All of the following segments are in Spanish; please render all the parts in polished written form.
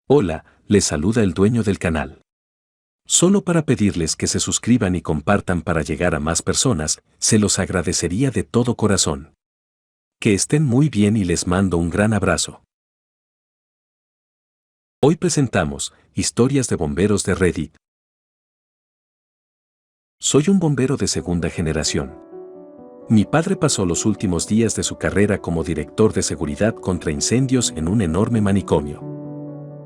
Hola, les saluda el dueño del canal. Solo para pedirles que se suscriban y compartan para llegar a más personas, se los agradecería de todo corazón. Que estén muy bien y les mando un gran abrazo. Hoy presentamos Historias de bomberos de Reddit. Soy un bombero de segunda generación. Mi padre pasó los últimos días de su carrera como director de seguridad contra incendios en un enorme manicomio.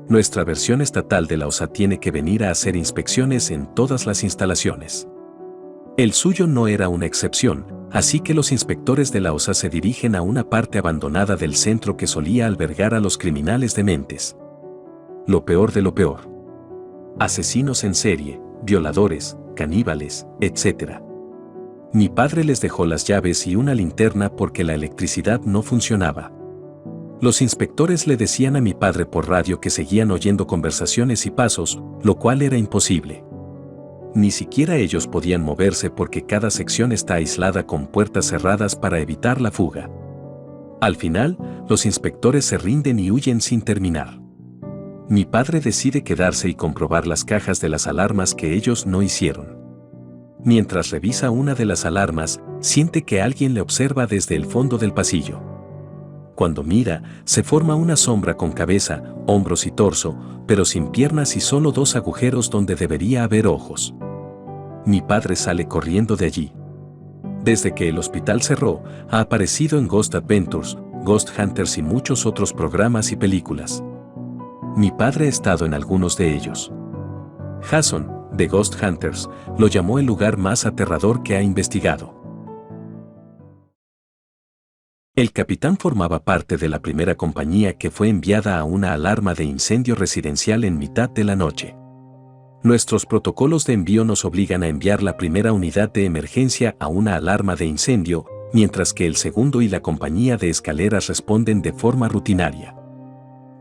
Nuestra versión estatal de la OSA tiene que venir a hacer inspecciones en todas las instalaciones. El suyo no era una excepción, así que los inspectores de la OSA se dirigen a una parte abandonada del centro que solía albergar a los criminales dementes. Lo peor de lo peor. Asesinos en serie, violadores, caníbales, etc. Mi padre les dejó las llaves y una linterna porque la electricidad no funcionaba. Los inspectores le decían a mi padre por radio que seguían oyendo conversaciones y pasos, lo cual era imposible. Ni siquiera ellos podían moverse porque cada sección está aislada con puertas cerradas para evitar la fuga. Al final, los inspectores se rinden y huyen sin terminar. Mi padre decide quedarse y comprobar las cajas de las alarmas que ellos no hicieron. Mientras revisa una de las alarmas, siente que alguien le observa desde el fondo del pasillo. Cuando mira, se forma una sombra con cabeza, hombros y torso, pero sin piernas y solo dos agujeros donde debería haber ojos. Mi padre sale corriendo de allí. Desde que el hospital cerró, ha aparecido en Ghost Adventures, Ghost Hunters y muchos otros programas y películas. Mi padre ha estado en algunos de ellos. Jason, de Ghost Hunters, lo llamó el lugar más aterrador que ha investigado. El capitán formaba parte de la primera compañía que fue enviada a una alarma de incendio residencial en mitad de la noche. Nuestros protocolos de envío nos obligan a enviar la primera unidad de emergencia a una alarma de incendio, mientras que el segundo y la compañía de escaleras responden de forma rutinaria.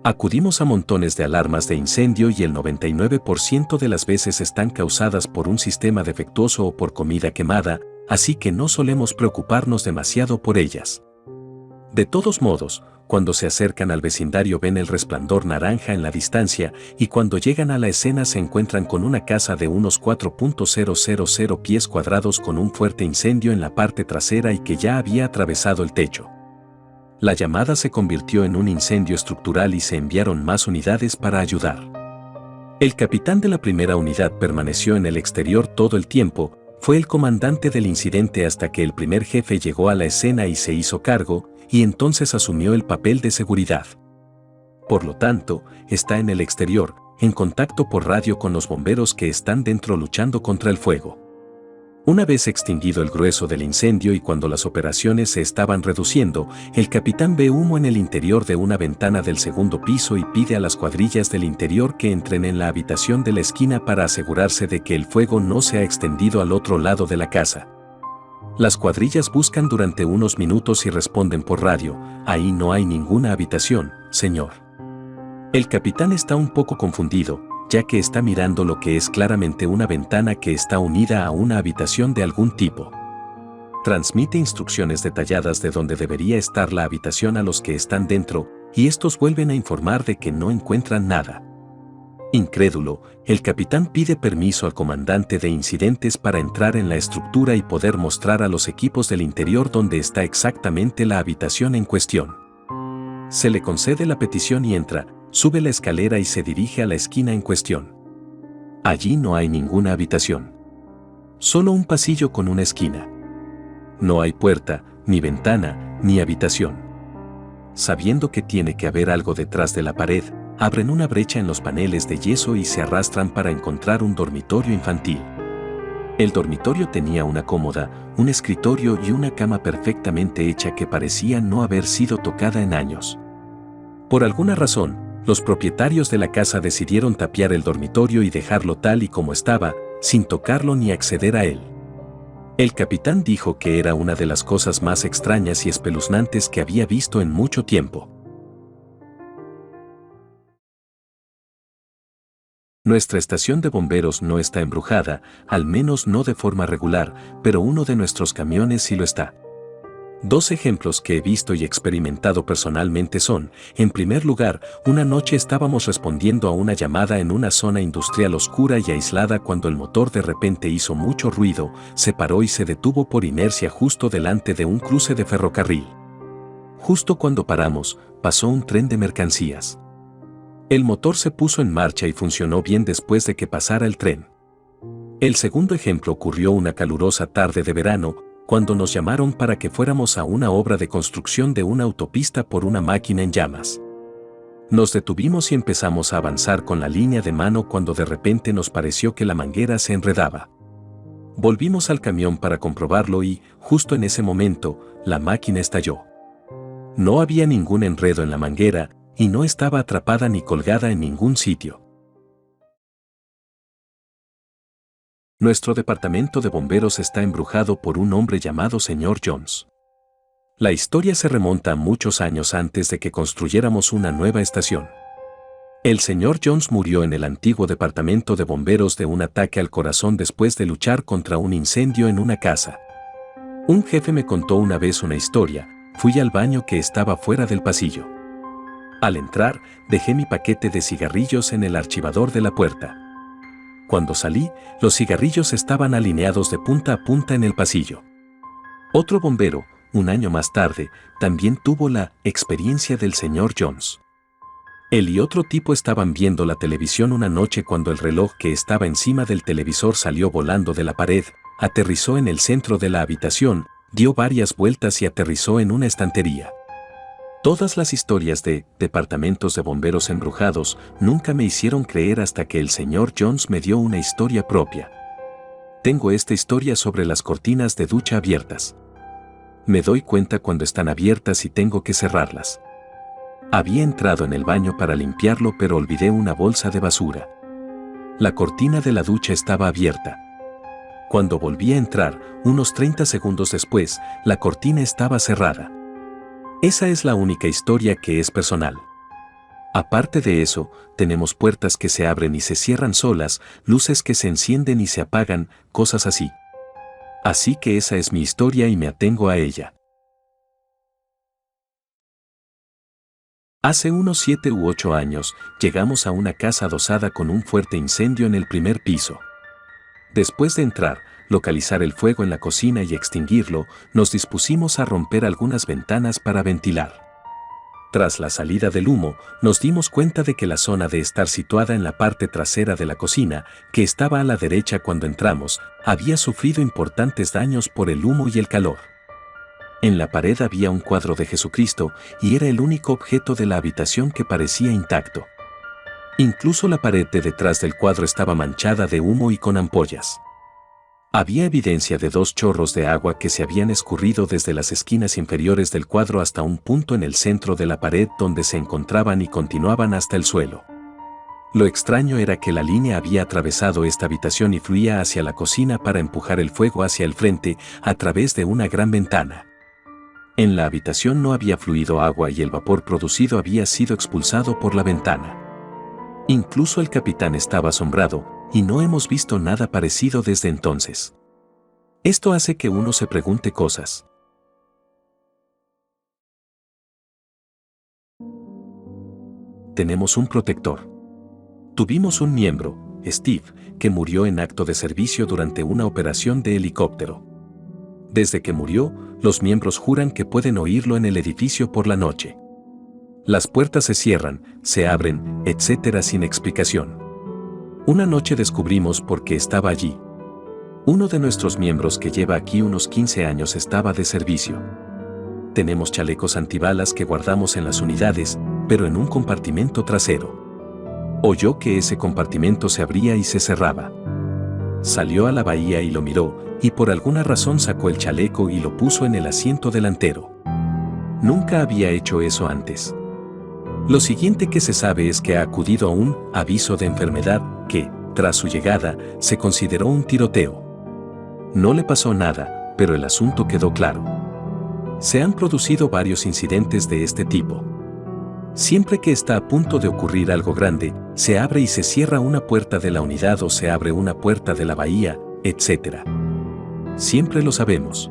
Acudimos a montones de alarmas de incendio y el 99% de las veces están causadas por un sistema defectuoso o por comida quemada, así que no solemos preocuparnos demasiado por ellas. De todos modos, cuando se acercan al vecindario ven el resplandor naranja en la distancia y cuando llegan a la escena se encuentran con una casa de unos 4.000 pies cuadrados con un fuerte incendio en la parte trasera y que ya había atravesado el techo. La llamada se convirtió en un incendio estructural y se enviaron más unidades para ayudar. El capitán de la primera unidad permaneció en el exterior todo el tiempo, fue el comandante del incidente hasta que el primer jefe llegó a la escena y se hizo cargo, y entonces asumió el papel de seguridad. Por lo tanto, está en el exterior, en contacto por radio con los bomberos que están dentro luchando contra el fuego. Una vez extinguido el grueso del incendio y cuando las operaciones se estaban reduciendo, el capitán ve humo en el interior de una ventana del segundo piso y pide a las cuadrillas del interior que entren en la habitación de la esquina para asegurarse de que el fuego no se ha extendido al otro lado de la casa. Las cuadrillas buscan durante unos minutos y responden por radio: ahí no hay ninguna habitación, señor. El capitán está un poco confundido, ya que está mirando lo que es claramente una ventana que está unida a una habitación de algún tipo. Transmite instrucciones detalladas de dónde debería estar la habitación a los que están dentro, y estos vuelven a informar de que no encuentran nada. Incrédulo, el capitán pide permiso al comandante de incidentes para entrar en la estructura y poder mostrar a los equipos del interior dónde está exactamente la habitación en cuestión. Se le concede la petición y entra, sube la escalera y se dirige a la esquina en cuestión. Allí no hay ninguna habitación. Solo un pasillo con una esquina. No hay puerta, ni ventana, ni habitación. Sabiendo que tiene que haber algo detrás de la pared, abren una brecha en los paneles de yeso y se arrastran para encontrar un dormitorio infantil. El dormitorio tenía una cómoda, un escritorio y una cama perfectamente hecha que parecía no haber sido tocada en años. Por alguna razón, los propietarios de la casa decidieron tapiar el dormitorio y dejarlo tal y como estaba, sin tocarlo ni acceder a él. El capitán dijo que era una de las cosas más extrañas y espeluznantes que había visto en mucho tiempo. Nuestra estación de bomberos no está embrujada, al menos no de forma regular, pero uno de nuestros camiones sí lo está. Dos ejemplos que he visto y experimentado personalmente son, en primer lugar, una noche estábamos respondiendo a una llamada en una zona industrial oscura y aislada cuando el motor de repente hizo mucho ruido, se paró y se detuvo por inercia justo delante de un cruce de ferrocarril. Justo cuando paramos, pasó un tren de mercancías. El motor se puso en marcha y funcionó bien después de que pasara el tren. El segundo ejemplo ocurrió una calurosa tarde de verano, cuando nos llamaron para que fuéramos a una obra de construcción de una autopista por una máquina en llamas. Nos detuvimos y empezamos a avanzar con la línea de mano cuando de repente nos pareció que la manguera se enredaba. Volvimos al camión para comprobarlo y, justo en ese momento, la máquina estalló. No había ningún enredo en la manguera y no estaba atrapada ni colgada en ningún sitio. Nuestro departamento de bomberos está embrujado por un hombre llamado Señor Jones. La historia se remonta a muchos años antes de que construyéramos una nueva estación. El Señor Jones murió en el antiguo departamento de bomberos de un ataque al corazón después de luchar contra un incendio en una casa. Un jefe me contó una vez una historia, fui al baño que estaba fuera del pasillo. Al entrar, dejé mi paquete de cigarrillos en el archivador de la puerta. Cuando salí, los cigarrillos estaban alineados de punta a punta en el pasillo. Otro bombero, un año más tarde, también tuvo la experiencia del Señor Jones. Él y otro tipo estaban viendo la televisión una noche cuando el reloj que estaba encima del televisor salió volando de la pared, aterrizó en el centro de la habitación, dio varias vueltas y aterrizó en una estantería. Todas las historias de departamentos de bomberos embrujados nunca me hicieron creer hasta que el Señor Jones me dio una historia propia. Tengo esta historia sobre las cortinas de ducha abiertas. Me doy cuenta cuando están abiertas y tengo que cerrarlas. Había entrado en el baño para limpiarlo pero olvidé una bolsa de basura. La cortina de la ducha estaba abierta. Cuando volví a entrar, unos 30 segundos después, la cortina estaba cerrada. Esa es la única historia que es personal. Aparte de eso, tenemos puertas que se abren y se cierran solas, luces que se encienden y se apagan, cosas así. Así que esa es mi historia y me atengo a ella. Hace unos 7 u 8 años, llegamos a una casa adosada con un fuerte incendio en el primer piso. Después de entrar, localizar el fuego en la cocina y extinguirlo, nos dispusimos a romper algunas ventanas para ventilar. Tras la salida del humo, nos dimos cuenta de que la zona de estar situada en la parte trasera de la cocina, que estaba a la derecha cuando entramos, había sufrido importantes daños por el humo y el calor. En la pared había un cuadro de Jesucristo y era el único objeto de la habitación que parecía intacto. Incluso la pared de detrás del cuadro estaba manchada de humo y con ampollas. Había evidencia de 2 chorros de agua que se habían escurrido desde las esquinas inferiores del cuadro hasta un punto en el centro de la pared donde se encontraban y continuaban hasta el suelo. Lo extraño era que la línea había atravesado esta habitación y fluía hacia la cocina para empujar el fuego hacia el frente a través de una gran ventana. En la habitación no había fluido agua y el vapor producido había sido expulsado por la ventana. Incluso el capitán estaba asombrado, y no hemos visto nada parecido desde entonces. Esto hace que uno se pregunte cosas. Tenemos un protector. Tuvimos un miembro, Steve, que murió en acto de servicio durante una operación de helicóptero. Desde que murió, los miembros juran que pueden oírlo en el edificio por la noche. Las puertas se cierran, se abren, etc. sin explicación. Una noche descubrimos por qué estaba allí. Uno de nuestros miembros que lleva aquí unos 15 años estaba de servicio. Tenemos chalecos antibalas que guardamos en las unidades, pero en un compartimento trasero. Oyó que ese compartimento se abría y se cerraba. Salió a la bahía y lo miró, y por alguna razón sacó el chaleco y lo puso en el asiento delantero. Nunca había hecho eso antes. Lo siguiente que se sabe es que ha acudido a un aviso de enfermedad que, tras su llegada, se consideró un tiroteo. No le pasó nada, pero el asunto quedó claro. Se han producido varios incidentes de este tipo. Siempre que está a punto de ocurrir algo grande, se abre y se cierra una puerta de la unidad o se abre una puerta de la bahía, etc. Siempre lo sabemos.